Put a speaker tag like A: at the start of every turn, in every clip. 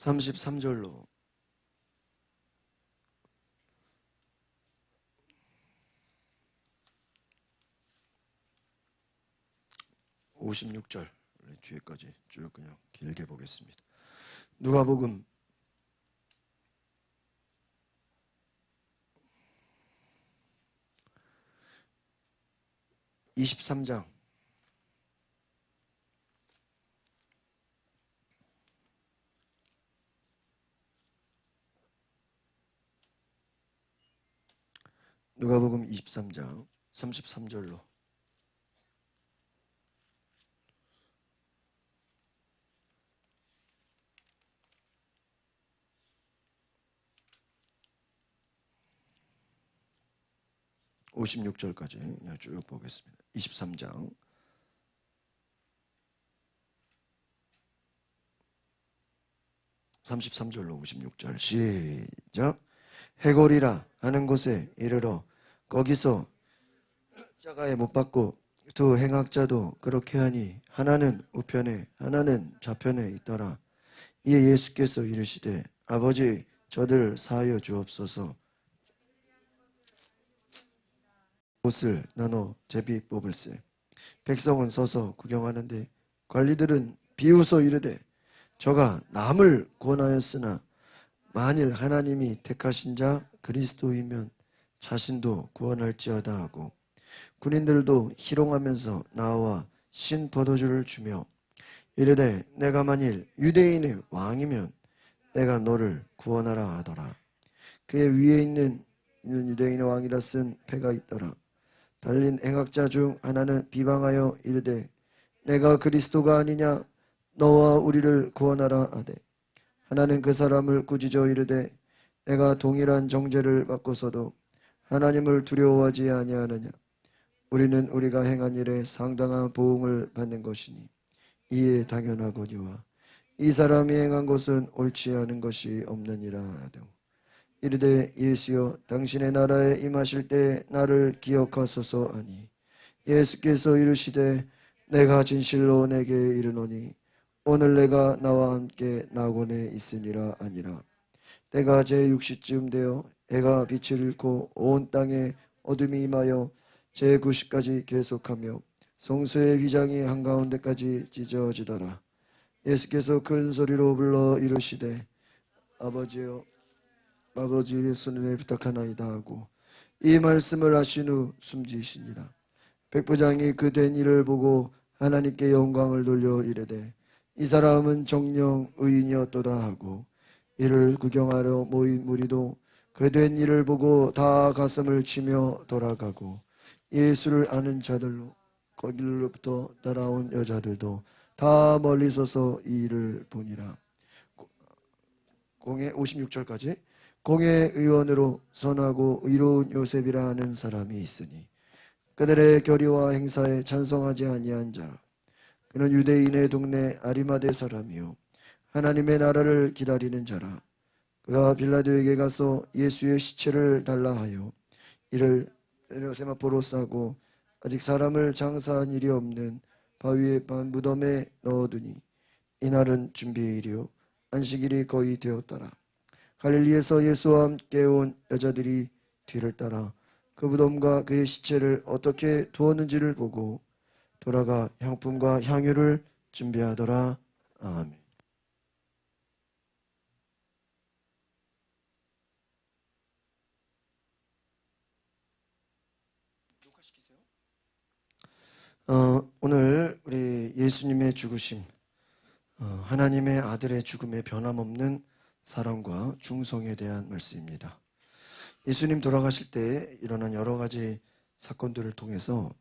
A: 33절로 56절 뒤에까지 쭉 그냥 길게 보겠습니다. 누가복음 23장 33절로 (56절까지) 그냥 쭉 보겠습니다. 23장 33절로 56절 시작. 해골이라 하는 곳에 이르러 거기서 십자가에 못 박고 두 행악자도 그렇게 하니 하나는 우편에 하나는 좌편에 있더라. 이에 예수께서 이르시되 아버지 저들 사하여 주옵소서. 옷을 나눠 제비 뽑을세. 백성은 서서 구경하는데 관리들은 비웃어 이르되 저가 남을 구원하였으나 만일 하나님이 택하신 자 그리스도이면 자신도 구원할지어다 하고 군인들도 희롱하면서 나와 신 포도주를 주며 이르되 내가 만일 유대인의 왕이면 내가 너를 구원하라 하더라. 그의 위에 있는 유대인의 왕이라 쓴 패가 있더라. 달린 행악자 중 하나는 비방하여 이르되 내가 그리스도가 아니냐 너와 우리를 구원하라 하되 하나는 그 사람을 꾸짖어 이르되 내가 동일한 정죄를 받고서도 하나님을 두려워하지 아니하느냐. 우리는 우리가 행한 일에 상당한 보응을 받는 것이니 이에 당연하거니와 이 사람이 행한 것은 옳지 않은 것이 없느니라 하되 이르되 예수여 당신의 나라에 임하실 때 나를 기억하소서 하니 예수께서 이르시되 내가 진실로 내게 이르노니 오늘 내가 나와 함께 낙원에 있으니라 아니라. 때가 제6시쯤 되어 해가 빛을 잃고 온 땅에 어둠이 임하여 제9시까지 계속하며 성소의 기장이 한가운데까지 찢어지더라. 예수께서 큰 소리로 불러 이르시되 아버지여 아버지의 손에 부탁하나이다 하고 이 말씀을 하신 후 숨지시니라. 백부장이 그 된 일을 보고 하나님께 영광을 돌려 이르되 이 사람은 정녕 의인이었도다 하고 이를 구경하러 모인 무리도 그 된 일을 보고 다 가슴을 치며 돌아가고 예수를 아는 자들로 거기로부터 따라온 여자들도 다 멀리 서서 이 일을 보니라. 공회 56절까지 공회 의원으로 선하고 의로운 요셉이라 하는 사람이 있으니 그들의 결의와 행사에 찬성하지 아니한 자라. 그는 유대인의 동네 아리마대 사람이요 하나님의 나라를 기다리는 자라. 그가 빌라도에게 가서 예수의 시체를 달라 하여 이를 세마포로 싸고 아직 사람을 장사한 일이 없는 바위의 무덤에 넣어두니 이날은 준비일이요 안식일이 거의 되었더라. 갈릴리에서 예수와 함께 온 여자들이 뒤를 따라 그 무덤과 그의 시체를 어떻게 두었는지를 보고 돌아가 향품과 향유를 준비하더라. 아멘. 오늘 우리 예수님의 죽으심, 하나님의 아들의 죽음의 변함없는 사랑과 충성에 대한 말씀입니다. 예수님 돌아가실 때 일어난 여러 가지 사건들을 통해서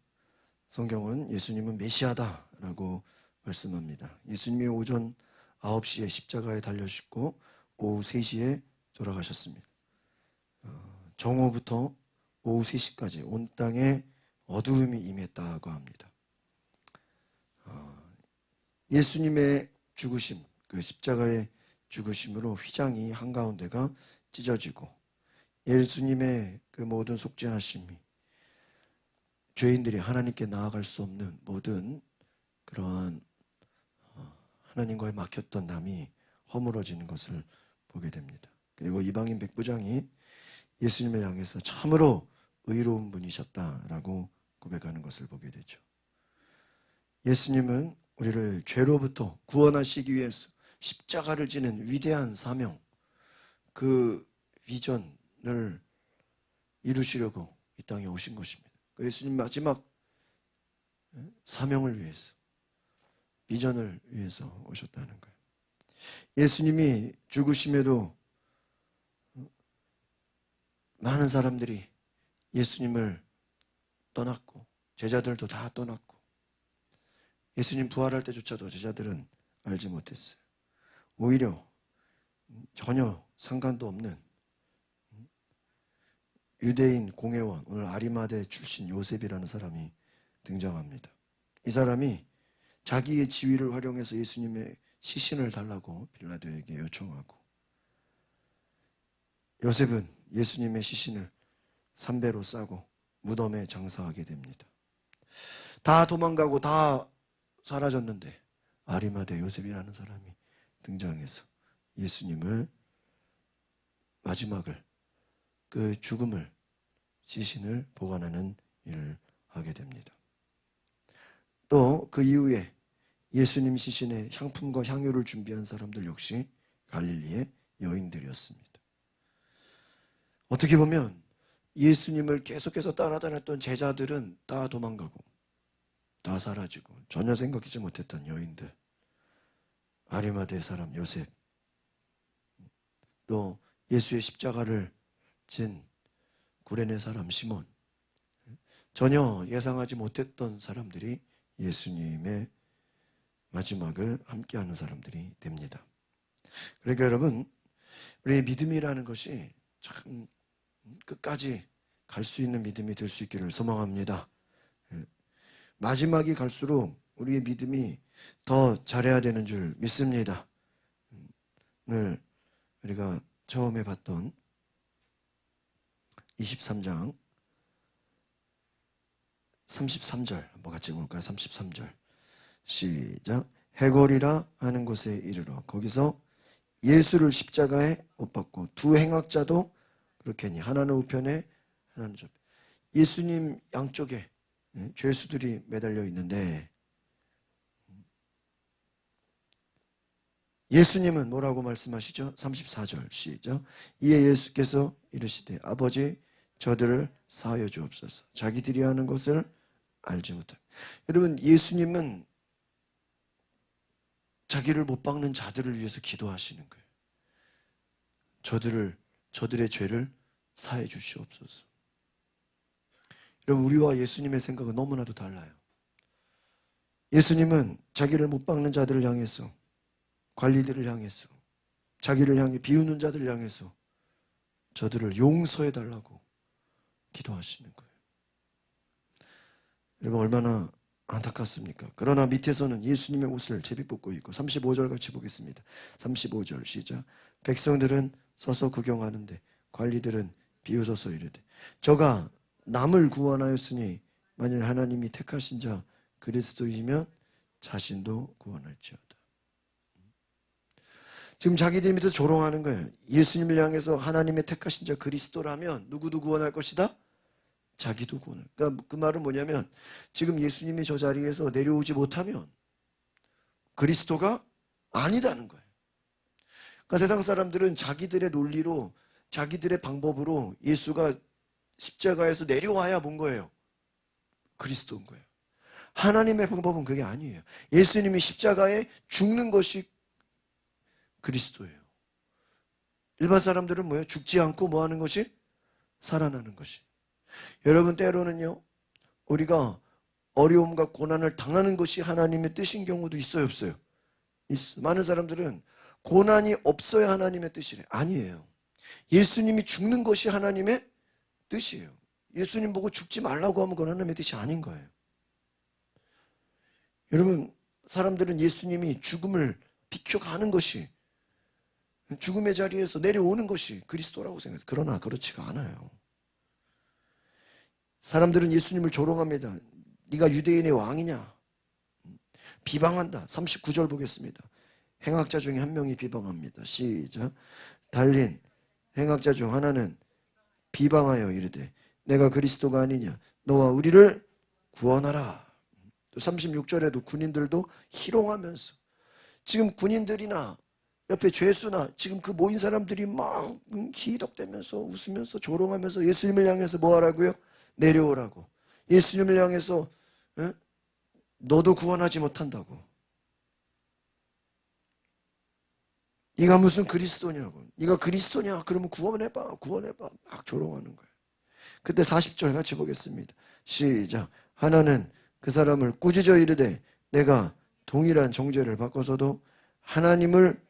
A: 성경은 예수님은 메시아다라고 말씀합니다. 예수님이 오전 9시에 십자가에 달려 죽고 오후 3시에 돌아가셨습니다. 정오부터 오후 3시까지 온 땅에 어두움이 임했다고 합니다. 예수님의 죽으심, 그 십자가의 죽으심으로 휘장이 한가운데가 찢어지고 예수님의 그 모든 속죄하심이 죄인들이 하나님께 나아갈 수 없는 모든 그러한 하나님과의 막혔던 담이 허물어지는 것을 보게 됩니다. 그리고 이방인 백부장이 예수님을 향해서 참으로 의로운 분이셨다라고 고백하는 것을 보게 되죠. 예수님은 우리를 죄로부터 구원하시기 위해서 십자가를 지는 위대한 사명, 그 비전을 이루시려고 이 땅에 오신 것입니다. 예수님 마지막 사명을 위해서, 비전을 위해서 오셨다는 거예요. 예수님이 죽으심에도 많은 사람들이 예수님을 떠났고 제자들도 다 떠났고 예수님 부활할 때조차도 제자들은 알지 못했어요. 오히려 전혀 상관도 없는 유대인 공회원, 오늘 아리마대 출신 요셉이라는 사람이 등장합니다. 이 사람이 자기의 지위를 활용해서 예수님의 시신을 달라고 빌라도에게 요청하고, 요셉은 예수님의 시신을 삼배로 싸고 무덤에 장사하게 됩니다. 다 도망가고 다 사라졌는데 아리마대 요셉이라는 사람이 등장해서 예수님을 마지막을, 그 죽음을, 시신을 보관하는 일을 하게 됩니다. 또 그 이후에 예수님 시신에 향품과 향유를 준비한 사람들 역시 갈릴리의 여인들이었습니다. 어떻게 보면 예수님을 계속해서 따라다녔던 제자들은 다 도망가고 다 사라지고 전혀 생각하지 못했던 여인들, 아리마대 사람 요셉, 또 예수의 십자가를 진 구레네 사람 시몬, 전혀 예상하지 못했던 사람들이 예수님의 마지막을 함께하는 사람들이 됩니다. 그러니까 여러분, 우리의 믿음이라는 것이 참 끝까지 갈 수 있는 믿음이 될 수 있기를 소망합니다. 마지막이 갈수록 우리의 믿음이 더 잘해야 되는 줄 믿습니다. 오늘 우리가 처음에 봤던 23장 33절 한번 같이 볼까요? 33절 시작. 해골이라 하는 곳에 이르러 거기서 예수를 십자가에 못 박고 두 행악자도 그렇게니 하나는 우편에 하나는 좌편에, 예수님 양쪽에 죄수들이 매달려 있는데 예수님은 뭐라고 말씀하시죠? 34절 시작. 이에 예수께서 이르시되 아버지 저들을 사하여 주옵소서 자기들이 하는 것을 알지 못하고. 여러분, 예수님은 자기를 못 박는 자들을 위해서 기도하시는 거예요. 저들의 죄를 사해 주시옵소서. 여러분, 우리와 예수님의 생각은 너무나도 달라요. 예수님은 자기를 못 박는 자들을 향해서, 관리들을 향해서, 자기를 향해 비우는 자들을 향해서 저들을 용서해 달라고 기도하시는 거예요. 여러분, 얼마나 안타깝습니까? 그러나 밑에서는 예수님의 옷을 제비 뽑고 있고 35절 같이 보겠습니다. 35절 시작. 백성들은 서서 구경하는데 관리들은 비웃어서 이르되 저가 남을 구원하였으니 만일 하나님이 택하신 자 그리스도이면 자신도 구원할지어다. 지금 자기들 밑에서 조롱하는 거예요. 예수님을 향해서 하나님의 택하신 자 그리스도라면 누구도 구원할 것이다? 자기도 구원을. 그러니까 그 말은 뭐냐면 지금 예수님이 저 자리에서 내려오지 못하면 그리스도가 아니다는 거예요. 그러니까 세상 사람들은 자기들의 논리로, 자기들의 방법으로 예수가 십자가에서 내려와야 본 거예요. 그리스도인 거예요. 하나님의 방법은 그게 아니에요. 예수님이 십자가에 죽는 것이 그리스도예요. 일반 사람들은 뭐예요? 죽지 않고 뭐 하는 것이? 살아나는 것이. 여러분, 때로는요 우리가 어려움과 고난을 당하는 것이 하나님의 뜻인 경우도 있어요, 없어요? 있어. 많은 사람들은 고난이 없어야 하나님의 뜻이래. 아니에요. 예수님이 죽는 것이 하나님의 뜻이에요. 예수님 보고 죽지 말라고 하면 그건 하나님의 뜻이 아닌 거예요. 여러분, 사람들은 예수님이 죽음을 비켜가는 것이, 죽음의 자리에서 내려오는 것이 그리스도라고 생각해요. 그러나 그렇지가 않아요. 사람들은 예수님을 조롱합니다. 네가 유대인의 왕이냐? 비방한다. 39절 보겠습니다. 행악자 중에 한 명이 비방합니다. 시작. 달린 행악자 중 하나는 비방하여 이르되 내가 그리스도가 아니냐 너와 우리를 구원하라. 36절에도 군인들도 희롱하면서 지금 군인들이나 옆에 죄수나 지금 그 모인 사람들이 막 희덕대면서 웃으면서 조롱하면서 예수님을 향해서 뭐 하라고요? 내려오라고. 예수님을 향해서 너도 구원하지 못한다고. 네가 무슨 그리스도냐고. 네가 그리스도냐? 그러면 구원해봐. 구원해봐. 막 조롱하는 거예요. 그때 40절 같이 보겠습니다. 시작. 하나는 그 사람을 꾸짖어 이르되 내가 동일한 정죄를 받고서도 하나님을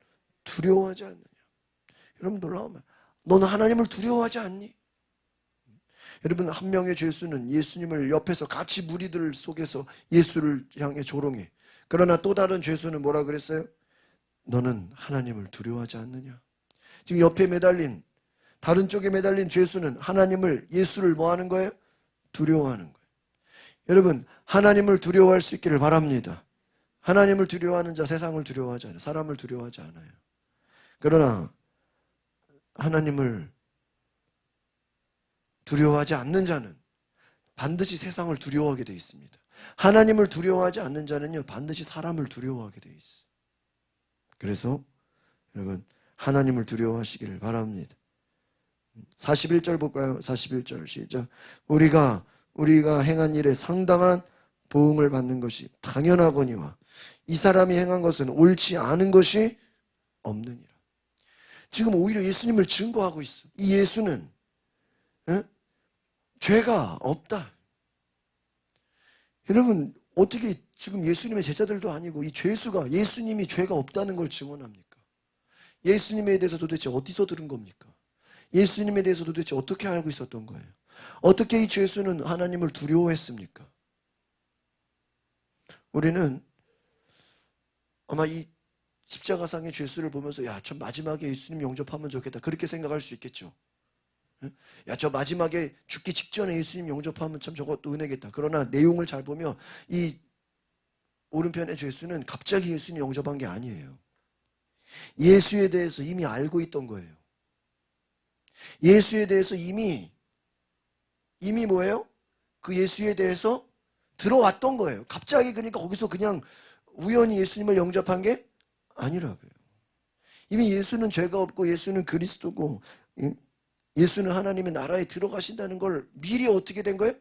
A: 두려워하지 않느냐. 여러분 놀라우면 너는 하나님을 두려워하지 않니? 여러분 한 명의 죄수는 예수님을 옆에서 같이 무리들 속에서 예수를 향해 조롱해. 그러나 또 다른 죄수는 뭐라 그랬어요? 너는 하나님을 두려워하지 않느냐. 지금 옆에 매달린 다른 쪽에 매달린 죄수는 하나님을 예수를 뭐 하는 거예요? 두려워하는 거예요. 여러분 하나님을 두려워할 수 있기를 바랍니다. 하나님을 두려워하는 자 세상을 두려워하지 않아요. 사람을 두려워하지 않아요. 그러나 하나님을 두려워하지 않는 자는 반드시 세상을 두려워하게 되어 있습니다. 하나님을 두려워하지 않는 자는요 반드시 사람을 두려워하게 되어 있어요. 그래서 여러분 하나님을 두려워하시기를 바랍니다. 41절 볼까요? 41절 시작. 우리가 행한 일에 상당한 보응을 받는 것이 당연하거니와 이 사람이 행한 것은 옳지 않은 것이 없느니라. 지금 오히려 예수님을 증거하고 있어. 이 예수는 죄가 없다. 여러분 어떻게 지금 예수님의 제자들도 아니고 이 죄수가 예수님이 죄가 없다는 걸 증언합니까? 예수님에 대해서 도대체 어디서 들은 겁니까? 예수님에 대해서 도대체 어떻게 알고 있었던 거예요? 어떻게 이 죄수는 하나님을 두려워했습니까? 우리는 아마 이 십자가상의 죄수를 보면서 야, 저 마지막에 예수님 영접하면 좋겠다 그렇게 생각할 수 있겠죠. 야, 저 마지막에 죽기 직전에 예수님 영접하면 참 저것도 은혜겠다. 그러나 내용을 잘 보면 이 오른편의 죄수는 갑자기 예수님 영접한 게 아니에요. 예수에 대해서 이미 알고 있던 거예요. 예수에 대해서 이미 뭐예요? 그 예수에 대해서 들어왔던 거예요. 갑자기 그러니까 거기서 그냥 우연히 예수님을 영접한 게 아니라고요. 이미 예수는 죄가 없고 예수는 그리스도고 예수는 하나님의 나라에 들어가신다는 걸 미리 어떻게 된 거예요?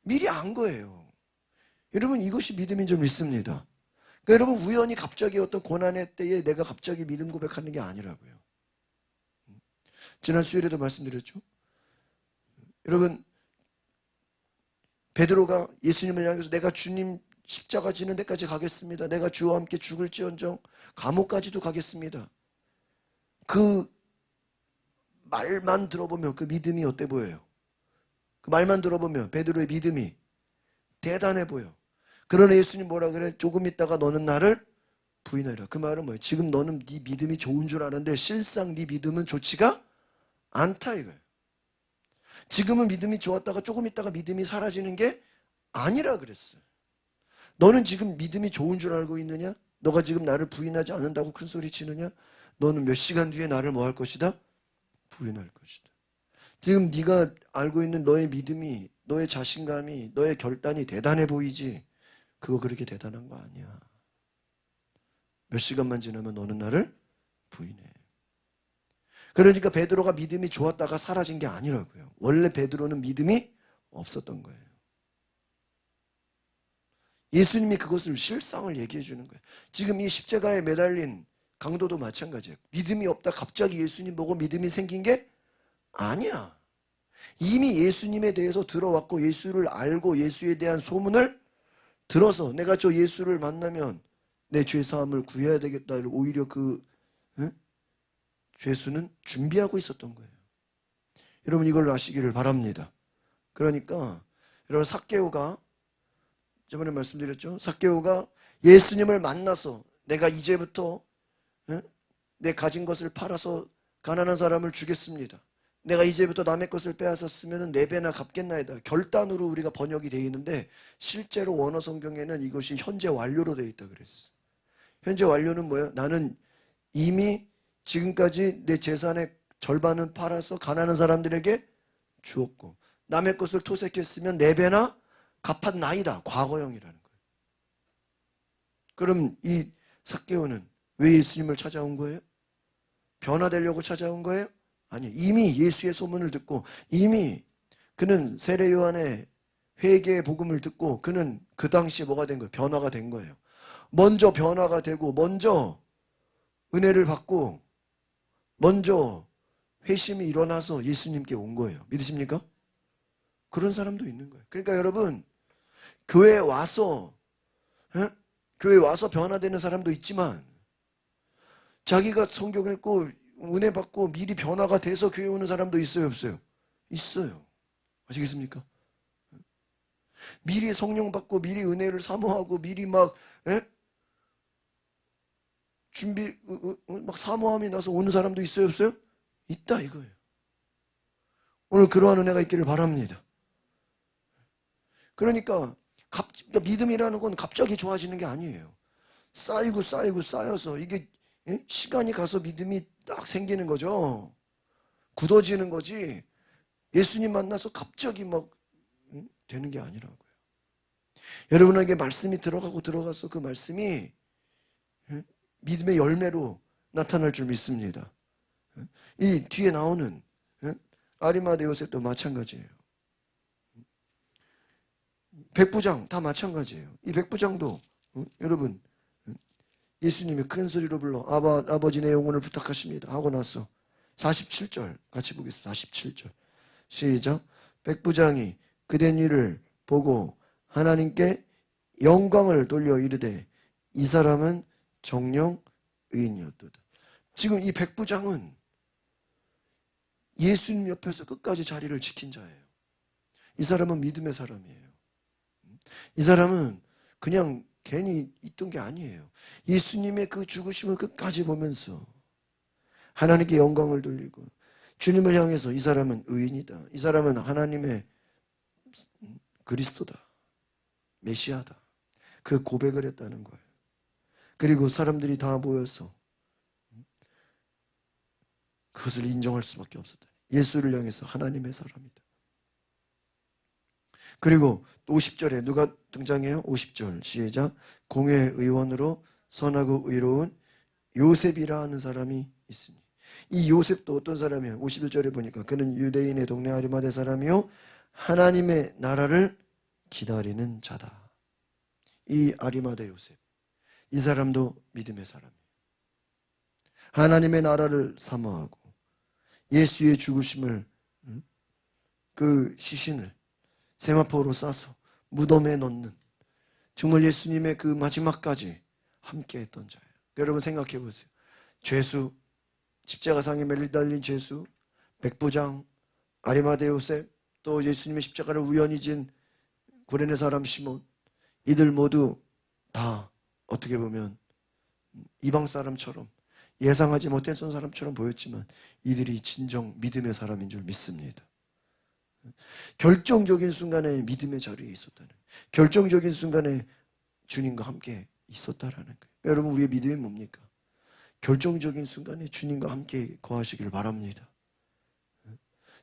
A: 미리 안 거예요. 여러분 이것이 믿음인 줄 믿습니다. 그러니까 여러분 우연히 갑자기 어떤 고난의 때에 내가 갑자기 믿음 고백하는 게 아니라고요. 지난 수요일에도 말씀드렸죠. 여러분 베드로가 예수님을 향해서 내가 주님 십자가 지는 데까지 가겠습니다. 내가 주와 함께 죽을지언정 감옥까지도 가겠습니다. 그 말만 들어보면 그 믿음이 어때 보여요? 그 말만 들어보면 베드로의 믿음이 대단해 보여. 그러나 예수님 뭐라 그래? 조금 있다가 너는 나를 부인하리라. 그 말은 뭐예요? 지금 너는 네 믿음이 좋은 줄 아는데 실상 네 믿음은 좋지가 않다 이거예요. 지금은 믿음이 좋았다가 조금 있다가 믿음이 사라지는 게 아니라 그랬어요. 너는 지금 믿음이 좋은 줄 알고 있느냐? 너가 지금 나를 부인하지 않는다고 큰 소리 치느냐? 너는 몇 시간 뒤에 나를 뭐 할 것이다? 부인할 것이다. 지금 네가 알고 있는 너의 믿음이, 너의 자신감이, 너의 결단이 대단해 보이지 그거 그렇게 대단한 거 아니야. 몇 시간만 지나면 너는 나를 부인해. 그러니까 베드로가 믿음이 좋았다가 사라진 게 아니라고요. 원래 베드로는 믿음이 없었던 거예요. 예수님이 그것을 실상을 얘기해 주는 거예요. 지금 이 십자가에 매달린 강도도 마찬가지예요. 믿음이 없다 갑자기 예수님 보고 믿음이 생긴 게 아니야. 이미 예수님에 대해서 들어왔고 예수를 알고 예수에 대한 소문을 들어서 내가 저 예수를 만나면 내 죄사함을 구해야 되겠다. 오히려 그 죄수는 준비하고 있었던 거예요. 여러분 이걸 아시기를 바랍니다. 그러니까 여러분 삭개오가 저번에 말씀드렸죠. 삭개오가 예수님을 만나서 내가 이제부터 내 가진 것을 팔아서 가난한 사람을 주겠습니다. 내가 이제부터 남의 것을 빼앗았으면 4배나 갚겠나이다. 결단으로 우리가 번역이 되어 있는데 실제로 원어 성경에는 이것이 현재 완료로 되어 있다 그랬어. 현재 완료는 뭐예요? 나는 이미 지금까지 내 재산의 절반은 팔아서 가난한 사람들에게 주었고 남의 것을 토색했으면 4배나 갚았나이다. 과거형이라는 거예요. 그럼 이 삭개오는 왜 예수님을 찾아온 거예요? 변화되려고 찾아온 거예요? 아니요. 이미 예수의 소문을 듣고 이미 그는 세례 요한의 회개의 복음을 듣고 그는 그 당시에 뭐가 된 거예요? 변화가 된 거예요. 먼저 변화가 되고 먼저 은혜를 받고 먼저 회심이 일어나서 예수님께 온 거예요. 믿으십니까? 그런 사람도 있는 거예요. 그러니까 여러분 교회에 와서 교회에 와서 변화되는 사람도 있지만 자기가 성경 읽고 은혜 받고 미리 변화가 돼서 교회 오는 사람도 있어요, 없어요? 있어요. 아시겠습니까? 미리 성령 받고 미리 은혜를 사모하고 미리 막 준비 막 사모함이 나서 오는 사람도 있어요, 없어요? 있다 이거예요. 오늘 그러한 은혜가 있기를 바랍니다. 그러니까 믿음이라는 건 갑자기 좋아지는 게 아니에요. 쌓이고 쌓이고 쌓여서 이게 시간이 가서 믿음이 딱 생기는 거죠. 굳어지는 거지. 예수님 만나서 갑자기 막 되는 게 아니라고요. 여러분에게 말씀이 들어가고 들어가서 그 말씀이 믿음의 열매로 나타날 줄 믿습니다. 이 뒤에 나오는 아리마대 요셉도 마찬가지예요. 백부장 다 마찬가지예요. 이 백부장도 여러분 예수님이 큰 소리로 불러 아버지 내 영혼을 부탁하십니다 하고 나서 47절 같이 보겠습니다. 47절 시작. 백부장이 그된 일을 보고 하나님께 영광을 돌려 이르되 이 사람은 정령 의인이었도다. 지금 이 백부장은 예수님 옆에서 끝까지 자리를 지킨 자예요. 이 사람은 믿음의 사람이에요. 이 사람은 그냥 괜히 있던 게 아니에요. 예수님의 그 죽으심을 끝까지 보면서 하나님께 영광을 돌리고 주님을 향해서 이 사람은 의인이다. 이 사람은 하나님의 그리스도다. 메시아다. 그 고백을 했다는 거예요. 그리고 사람들이 다 모여서 그것을 인정할 수밖에 없었다. 예수를 향해서 하나님의 사람이다. 그리고 50절에 누가 등장해요? 50절 시작. 공회 의원으로 선하고 의로운 요셉이라 하는 사람이 있으니 이 요셉도 어떤 사람이에요? 51절에 보니까 그는 유대인의 동네 아리마대 사람이요 하나님의 나라를 기다리는 자다. 이 아리마대 요셉 이 사람도 믿음의 사람이에요. 하나님의 나라를 사모하고 예수의 죽으심을 그 시신을 세마포로 싸서 무덤에 넣는 정말 예수님의 그 마지막까지 함께했던 자예요. 여러분 생각해 보세요. 죄수, 십자가상에 매달린 죄수, 백부장, 아리마대 요셉, 또 예수님의 십자가를 우연히 진 구레네 사람 시몬, 이들 모두 다 어떻게 보면 이방 사람처럼 예상하지 못했던 사람처럼 보였지만 이들이 진정 믿음의 사람인 줄 믿습니다. 결정적인 순간에 믿음의 자리에 있었다는 거예요. 결정적인 순간에 주님과 함께 있었다라는 거예요. 여러분 우리의 믿음이 뭡니까? 결정적인 순간에 주님과 함께 거하시기를 바랍니다.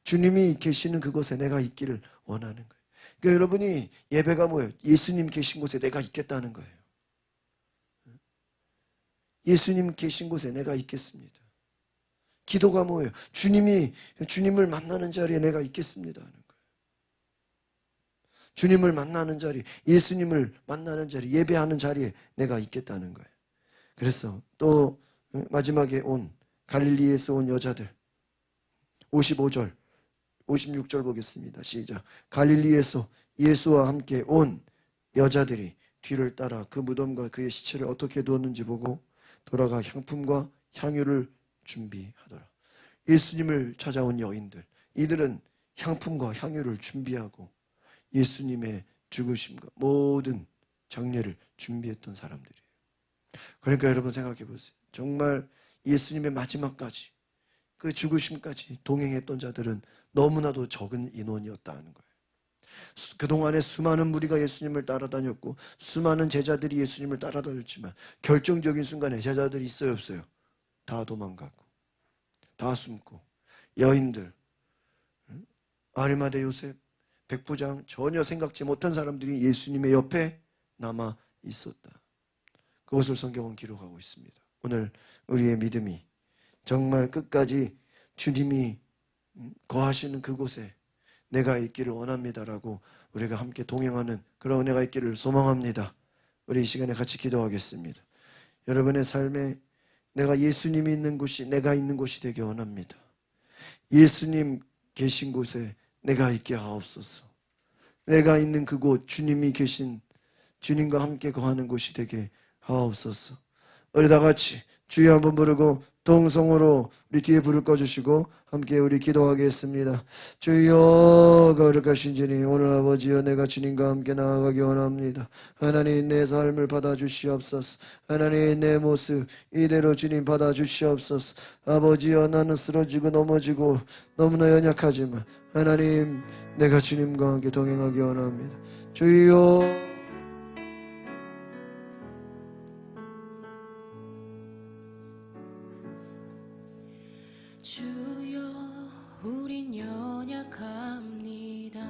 A: 주님이 계시는 그곳에 내가 있기를 원하는 거예요. 그러니까 여러분이 예배가 뭐예요? 예수님 계신 곳에 내가 있겠다는 거예요. 예수님 계신 곳에 내가 있겠습니다. 기도가 뭐예요? 주님을 만나는 자리에 내가 있겠습니다 하는 거예요. 주님을 만나는 자리, 예수님을 만나는 자리, 예배하는 자리에 내가 있겠다는 거예요. 그래서 또 마지막에 온 갈릴리에서 온 여자들 55절 56절 보겠습니다. 시작. 갈릴리에서 예수와 함께 온 여자들이 뒤를 따라 그 무덤과 그의 시체를 어떻게 두었는지 보고 돌아가 향품과 향유를 준비하더라. 예수님을 찾아온 여인들, 이들은 향품과 향유를 준비하고 예수님의 죽으심과 모든 장례를 준비했던 사람들이에요. 그러니까 여러분 생각해 보세요. 정말 예수님의 마지막까지 그 죽으심까지 동행했던 자들은 너무나도 적은 인원이었다는 거예요. 그동안에 수많은 무리가 예수님을 따라다녔고 수많은 제자들이 예수님을 따라다녔지만 결정적인 순간에 제자들이 있어요, 없어요? 다 도망가고 다 숨고 여인들, 아리마대 요셉, 백부장, 전혀 생각지 못한 사람들이 예수님의 옆에 남아 있었다. 그것을 성경은 기록하고 있습니다. 오늘 우리의 믿음이 정말 끝까지 주님이 거하시는 그곳에 내가 있기를 원합니다라고 우리가 함께 동행하는 그런 은혜가 있기를 소망합니다. 우리 이 시간에 같이 기도하겠습니다. 여러분의 삶에 내가 예수님이 있는 곳이 내가 있는 곳이 되기 원합니다. 예수님 계신 곳에 내가 있게 하옵소서. 내가 있는 그곳 주님이 계신 주님과 함께 거하는 곳이 되게 하옵소서. 우리 다 같이 주여 한번 부르고 동성으로 우리 뒤에 불을 꺼주시고 함께 우리 기도하겠습니다. 주여 거룩하신 주님, 오늘 아버지여 내가 주님과 함께 나아가기 원합니다. 하나님 내 삶을 받아주시옵소서. 하나님 내 모습 이대로 주님 받아주시옵소서. 아버지여 나는 쓰러지고 넘어지고 너무나 연약하지만 하나님 내가 주님과 함께 동행하기 원합니다. 주여
B: 주여 우린 연약합니다.